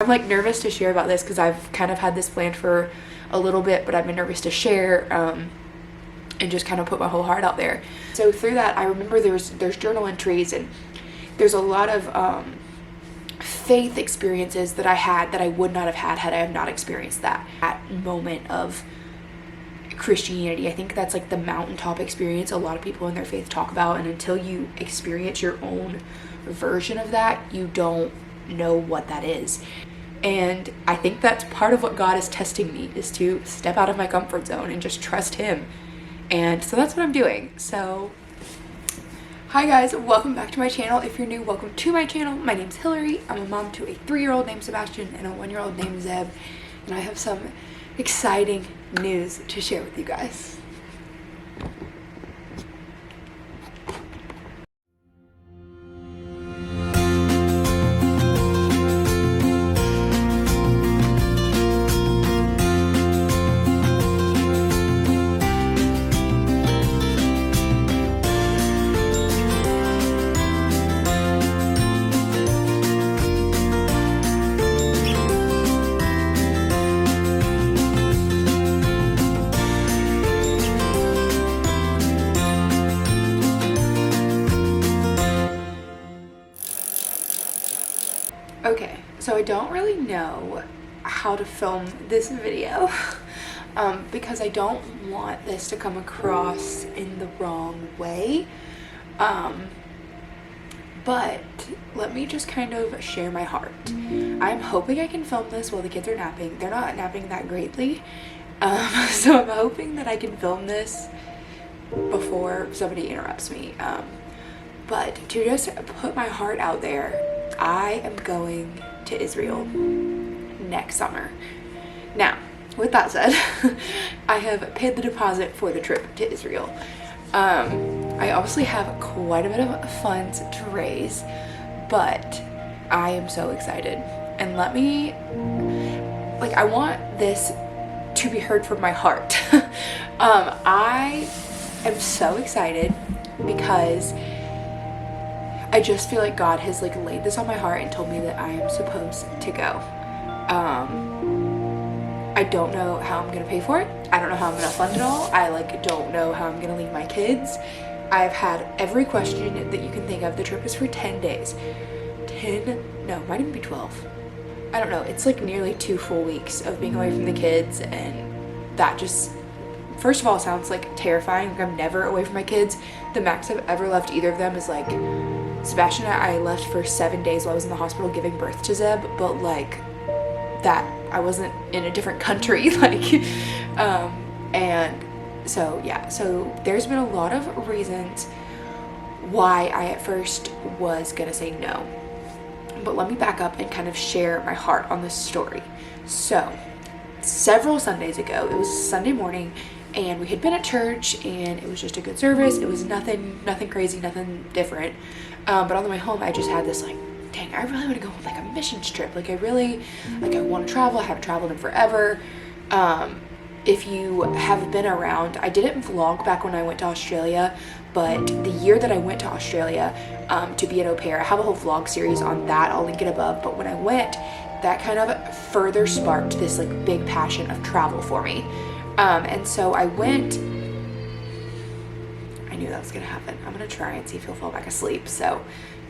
I'm like nervous to share about this because I've kind of had this planned for a little bit, but I've been nervous to share and just kind of put my whole heart out there. So through that, I remember there's journal entries, and there's a lot of faith experiences that I had that I would not have had I have not experienced that moment of Christianity. I think that's like the mountaintop experience a lot of people in their faith talk about, and until you experience your own version of that, you don't know what that is. And I think that's part of what God is testing me, is to step out of my comfort zone and just trust him. And so that's what I'm doing. So hi guys, welcome back to my channel. If you're new, welcome to my channel. My name's Hillary. I'm a mom to a 3-year-old named Sebastian and a 1-year-old named Zeb, and I have some exciting news to share with you guys. Okay, so I don't really know how to film this video because I don't want this to come across in the wrong way. But let me just kind of share my heart. I'm hoping I can film this while the kids are napping. They're not napping that greatly. So I'm hoping that I can film this before somebody interrupts me. But to just put my heart out there, I am going to Israel next summer. Now, with that said, I have paid the deposit for the trip to Israel. I obviously have quite a bit of funds to raise, but I am so excited. And I want this to be heard from my heart. I am so excited because I just feel like God has laid this on my heart and told me that I am supposed to go. I don't know how I'm gonna pay for it. I don't know how I'm gonna fund it all. I don't know how I'm gonna leave my kids. I've had every question that you can think of. The trip is for 10 days. 10, no, might even be 12. I don't know. It's nearly 2 full weeks of being away from the kids, and that just, first of all, sounds terrifying. I'm never away from my kids. The max I've ever left either of them is Sebastian and I left for 7 days while I was in the hospital giving birth to Zeb, but that I wasn't in a different country, and so yeah, so there's been a lot of reasons why I at first was gonna say no, but let me back up and kind of share my heart on this story. So several Sundays ago, it was Sunday morning, and we had been at church, and it was just a good service. It was nothing crazy, nothing different. But on the way home, I just had this dang, I really want to go on a missions trip. I really, I want to travel. I haven't traveled in forever. If you have been around, I didn't vlog back when I went to Australia, but the year that I went to Australia to be an au pair, I have a whole vlog series on that. I'll link it above. But when I went, that kind of further sparked this big passion of travel for me. And so I went. I knew that was gonna happen. I'm gonna try and see if he'll fall back asleep. So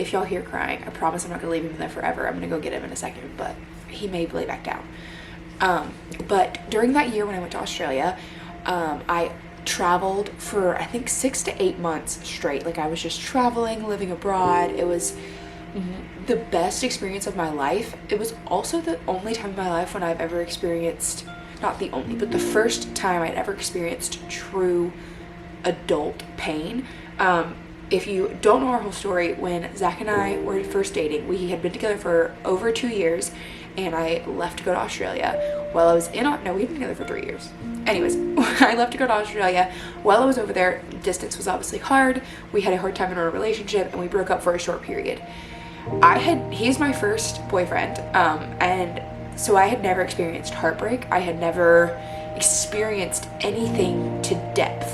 if y'all hear crying, I promise I'm not gonna leave him there forever. I'm gonna go get him in a second, but he may lay back down. But during that year when I went to Australia, I traveled for I think 6 to 8 months straight. I was just traveling, living abroad. It was the best experience of my life. It was also the only time in my life when I've ever experienced, not the only, but the first time I'd ever experienced true adult pain. If you don't know our whole story, when Zach and I were first dating, we had been together for over 2 years, and I left to go to Australia. While I was in, no, we've been together for 3 years. Anyways, I left to go to Australia. While I was over there, distance was obviously hard. We had a hard time in our relationship, and we broke up for a short period. He's my first boyfriend, and so I had never experienced heartbreak. I had never experienced anything to depth.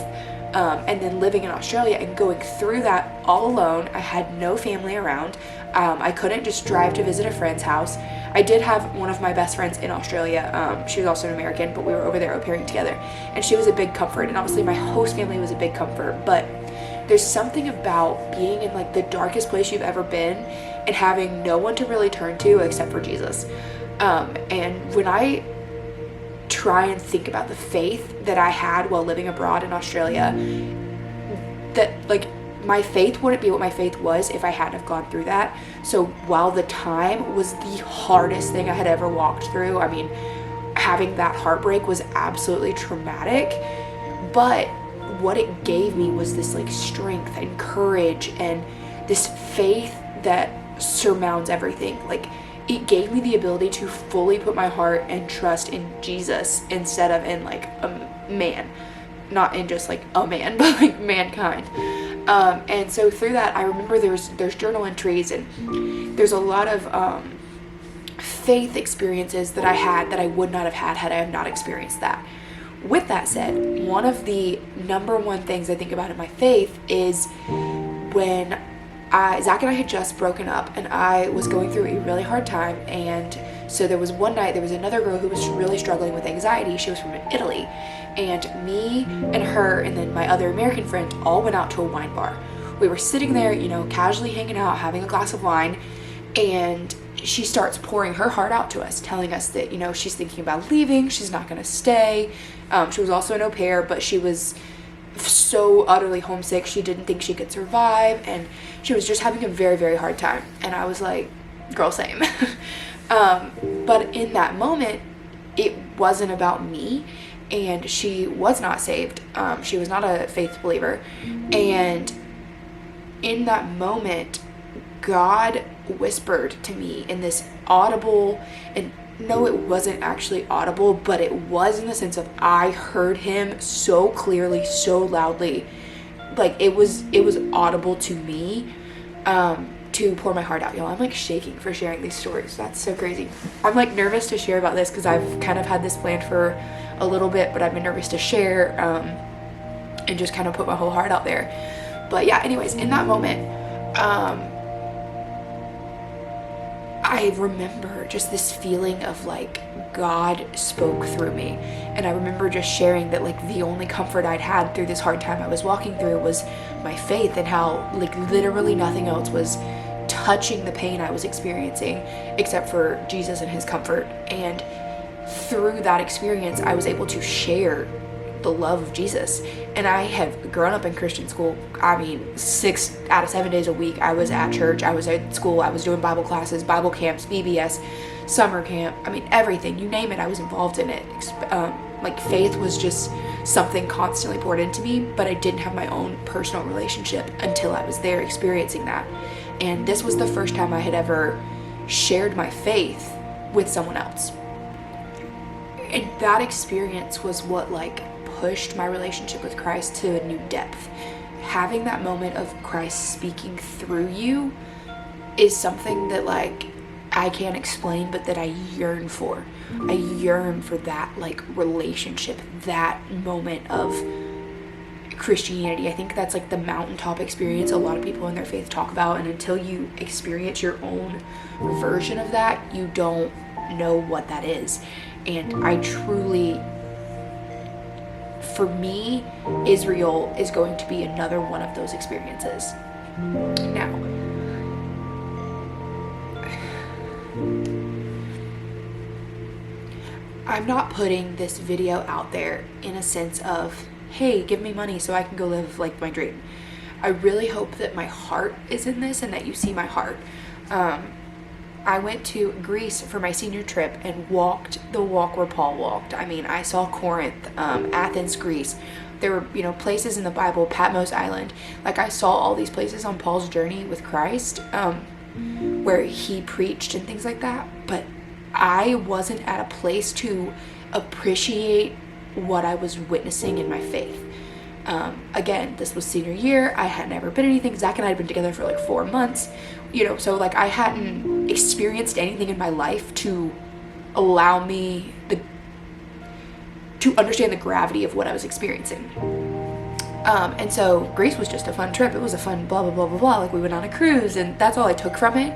and then living in Australia and going through that all alone. I had no family around. I couldn't just drive to visit a friend's house. I did have one of my best friends in Australia. She was also an American, but we were over there au pairing together, and she was a big comfort, and obviously my host family was a big comfort. But there's something about being in like the darkest place you've ever been and having no one to really turn to except for Jesus. And when I try and think about the faith that I had while living abroad in Australia, that like my faith wouldn't be what my faith was if I hadn't have gone through that. So while the time was the hardest thing I had ever walked through, I mean, having that heartbreak was absolutely traumatic, but what it gave me was this like strength and courage and this faith that surmounts everything. Like, it gave me the ability to fully put my heart and trust in Jesus instead of in like a man, not in just like a man, but like mankind. And so through that, I remember there's journal entries, and there's a lot of faith experiences that I had that I would not have had I have not experienced that. With that said, one of the number one things I think about in my faith is when Zach and I had just broken up, and I was going through a really hard time. And so there was one night, there was another girl who was really struggling with anxiety. She was from Italy, and me and her and then my other American friend all went out to a wine bar. We were sitting there, you know, casually hanging out, having a glass of wine, and she starts pouring her heart out to us, telling us that, you know, she's thinking about leaving, she's not going to stay. She was also an au pair, but she was so utterly homesick, she didn't think she could survive, and she was just having a very, very hard time. And I was like, girl, same. But in that moment, it wasn't about me, and she was not saved. She was not a faith believer. And in that moment, God whispered to me in this audible, and no, it wasn't actually audible, but it was in the sense of I heard him so clearly, so loudly, like it was audible to me, to pour my heart out. Y'all, I'm like shaking for sharing these stories. That's so crazy. I'm like nervous to share about this because I've kind of had this planned for a little bit, but I've been nervous to share, and just kind of put my whole heart out there. But yeah, anyways, in that moment, I remember just this feeling of like God spoke through me. And I remember just sharing that like the only comfort I'd had through this hard time I was walking through was my faith, and how like literally nothing else was touching the pain I was experiencing except for Jesus and his comfort. And through that experience, I was able to share the love of Jesus. And I have grown up in Christian school. I mean, 6 out of 7 days a week I was at church, I was at school, I was doing Bible classes, Bible camps, VBS, summer camp. I mean, everything, you name it, I was involved in it. Like faith was just something constantly poured into me, but I didn't have my own personal relationship until I was there experiencing that. And this was the first time I had ever shared my faith with someone else. And that experience was what like pushed my relationship with Christ to a new depth. Having that moment of Christ speaking through you is something that like I can't explain, but that I yearn for. I yearn for that like relationship, that moment of Christianity. I think that's like the mountaintop experience a lot of people in their faith talk about, and until you experience your own version of that, you don't know what that is. And I truly, for me, Israel is going to be another one of those experiences. Now, I'm not putting this video out there in a sense of, hey, give me money so I can go live like my dream. I really hope that my heart is in this and that you see my heart. I went to Greece for my senior trip and walked the walk where Paul walked. I mean, I saw Corinth, Athens, Greece. There were, you know, places in the Bible, Patmos Island. Like, I saw all these places on Paul's journey with Christ, where he preached and things like that. But I wasn't at a place to appreciate what I was witnessing in my faith. Again, this was senior year. I had never been anything. Zach and I had been together for like 4 months, you know, so like I hadn't experienced anything in my life to allow me to understand the gravity of what I was experiencing. And so Greece was just a fun trip. It was a fun blah, blah, blah, blah, blah. Like we went on a cruise and that's all I took from it.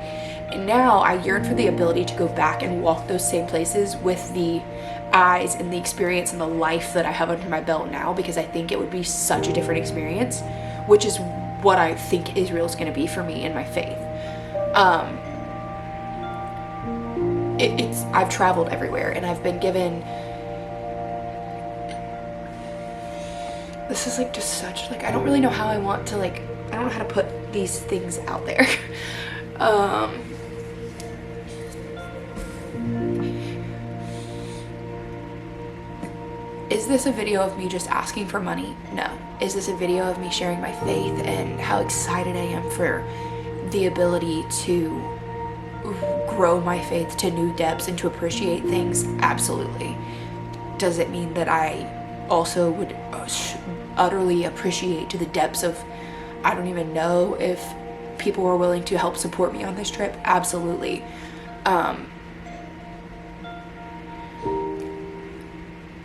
And now I yearn for the ability to go back and walk those same places with the eyes and the experience and the life that I have under my belt now, because I think it would be such a different experience, which is what I think Israel is going to be for me in my faith. I've traveled everywhere and I've been given, this is like just such, like, I don't really know how I want to, like, I don't know how to put these things out there. Is this a video of me just asking for money? No. Is this a video of me sharing my faith and how excited I am for the ability to grow my faith to new depths and to appreciate things? Absolutely. Does it mean that I also would utterly appreciate to the depths of, I don't even know if people were willing to help support me on this trip? Absolutely.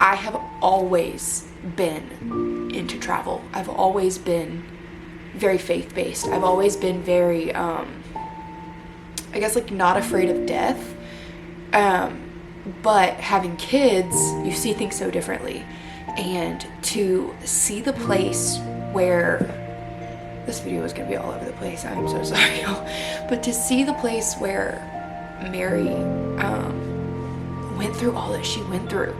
I have always been into travel. I've always been very faith-based. I've always been very, I guess, like, not afraid of death. But having kids, you see things so differently. And to see the place where, this video is going to be all over the place, I'm so sorry, y'all. But to see the place where Mary went through all that she went through,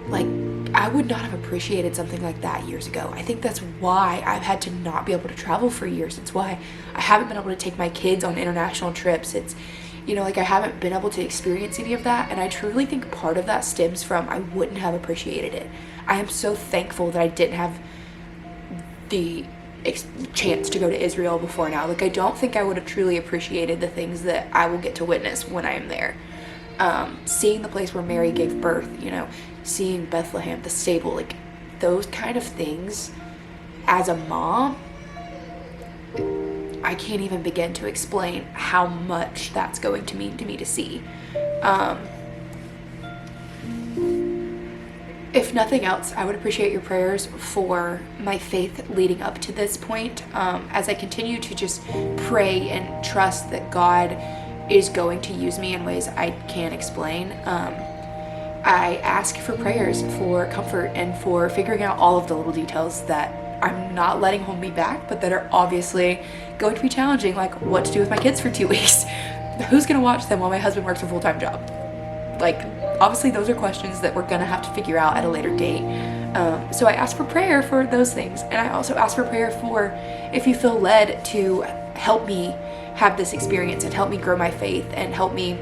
like, I would not have appreciated something like that years ago. I think that's why I've had to not be able to travel for years. It's why I haven't been able to take my kids on international trips. It's, you know, like, I haven't been able to experience any of that. And I truly think part of that stems from I wouldn't have appreciated it. I am so thankful that I didn't have the chance to go to Israel before now. Like, I don't think I would have truly appreciated the things that I will get to witness when I am there. Seeing the place where Mary gave birth, you know, seeing Bethlehem, the stable, like, those kind of things as a mom, I can't even begin to explain how much that's going to mean to me to see. If nothing else, I would appreciate your prayers for my faith leading up to this point, as I continue to just pray and trust that God is going to use me in ways I can't explain. I ask for prayers for comfort and for figuring out all of the little details that I'm not letting hold me back, but that are obviously going to be challenging, like what to do with my kids for 2 weeks. Who's going to watch them while my husband works a full-time job? Like, obviously those are questions that we're going to have to figure out at a later date. So I ask for prayer for those things. And I also ask for prayer for, if you feel led to help me have this experience and help me grow my faith and help me,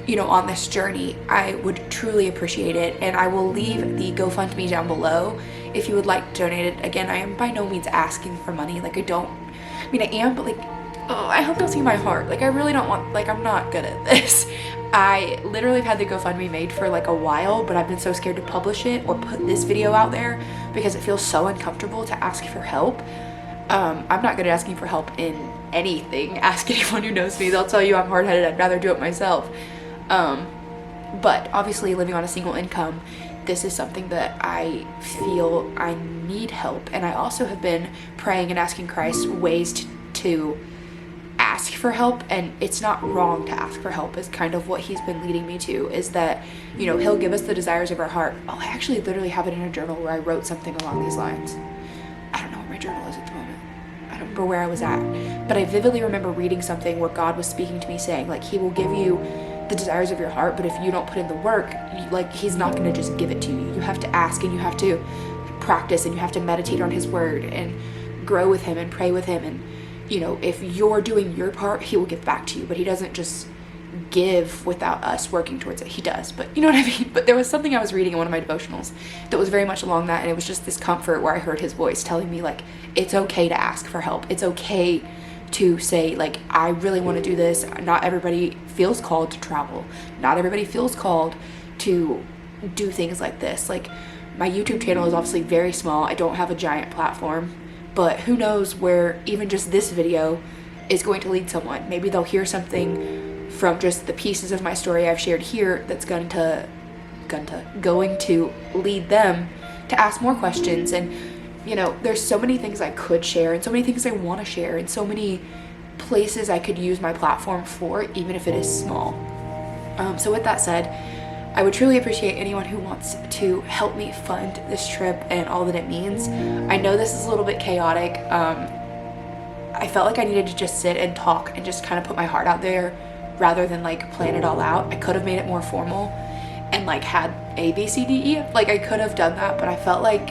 you know, on this journey, I would truly appreciate it. And I will leave the GoFundMe down below if you would like to donate it. Again, I am by no means asking for money. Like, I am, but like, oh, I hope you'll see my heart. Like, I really don't want, like, I'm not good at this. I literally have had the GoFundMe made for like a while, but I've been so scared to publish it or put this video out there because it feels so uncomfortable to ask for help. I'm not good at asking for help in anything. Ask anyone who knows me. They'll tell you I'm hard-headed. I'd rather do it myself. But obviously living on a single income, this is something that I feel I need help. And I also have been praying and asking Christ ways to ask for help. And it's not wrong to ask for help, is kind of what he's been leading me to, is that, you know, he'll give us the desires of our heart. Oh, I actually literally have it in a journal where I wrote something along these lines. I don't know where my journal is at the moment. I don't remember where I was at, but I vividly remember reading something where God was speaking to me saying, like, he will give you the desires of your heart, but if you don't put in the work, like, he's not going to just give it to you. You have to ask, and you have to practice, and you have to meditate on his word and grow with him and pray with him. And, you know, if you're doing your part, he will give back to you, but he doesn't just give without us working towards it. He does, but you know what I mean? But there was something I was reading in one of my devotionals that was very much along that, and it was just this comfort where I heard his voice telling me, like, it's okay to ask for help. It's okay to say, like, I really want to do this. Not everybody feels called to travel. Not everybody feels called to do things like this. Like, my YouTube channel is obviously very small. I don't have a giant platform, but who knows where even just this video is going to lead someone. Maybe they'll hear something from just the pieces of my story I've shared here that's going to lead them to ask more questions. And you know, there's so many things I could share and so many things I want to share and so many places I could use my platform for, even if it is small. So with that said, I would truly appreciate anyone who wants to help me fund this trip and all that it means. I know this is a little bit chaotic. I felt like I needed to just sit and talk and just kind of put my heart out there rather than like plan it all out. I could have made it more formal and like had A, B, C, D, E. Like I could have done that, but I felt like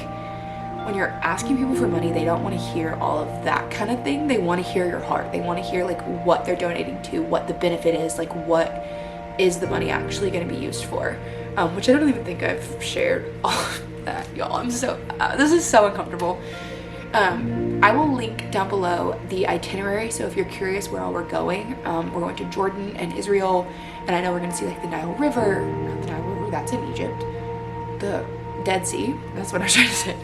when you're asking people for money, they don't want to hear all of that kind of thing. They want to hear your heart. They want to hear like what they're donating to, what the benefit is, like what is the money actually going to be used for, which I don't even think I've shared all of that, y'all. I'm so, this is so uncomfortable. I will link down below the itinerary, so if you're curious where all we're going to Jordan and Israel, and I know we're going to see like the Nile River, not the Nile River, that's in Egypt, the Dead Sea, that's what I was trying to say,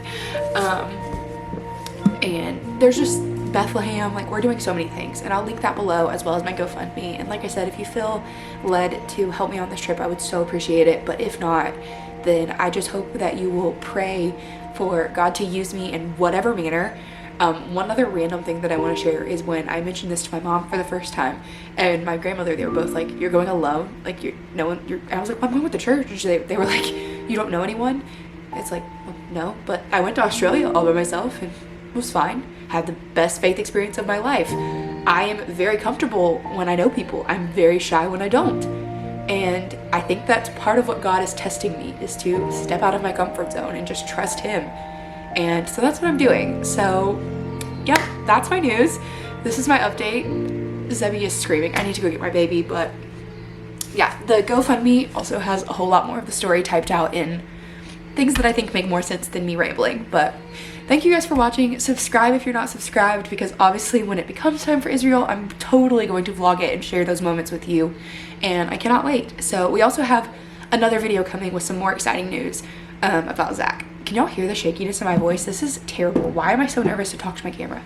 and there's just Bethlehem, like we're doing so many things, and I'll link that below as well as my GoFundMe. And like I said, if you feel led to help me on this trip, I would so appreciate it, but if not, then I just hope that you will pray for God to use me in whatever manner. One other random thing that I want to share is when I mentioned this to my mom for the first time and my grandmother, they were both like, "You're going alone? Like and I was like, well, I'm going with the church." And they were like, "You don't know anyone?" It's like, well, no, but I went to Australia all by myself and it was fine. Had the best faith experience of my life. I am very comfortable when I know people. I'm very shy when I don't. And I think that's part of what God is testing me, is to step out of my comfort zone and just trust Him. And so that's what I'm doing. So, yep, that's my news. This is my update. Zebby is screaming. I need to go get my baby, but yeah, the GoFundMe also has a whole lot more of the story typed out in things that I think make more sense than me rambling. But thank you guys for watching. Subscribe if you're not subscribed, because obviously when it becomes time for Israel, I'm totally going to vlog it and share those moments with you, and I cannot wait. So we also have another video coming with some more exciting news about Zach. Can y'all hear the shakiness in my voice? This is terrible. Why am I so nervous to talk to my camera?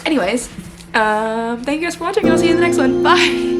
Anyways, thank you guys for watching, and I'll see you in the next one. Bye!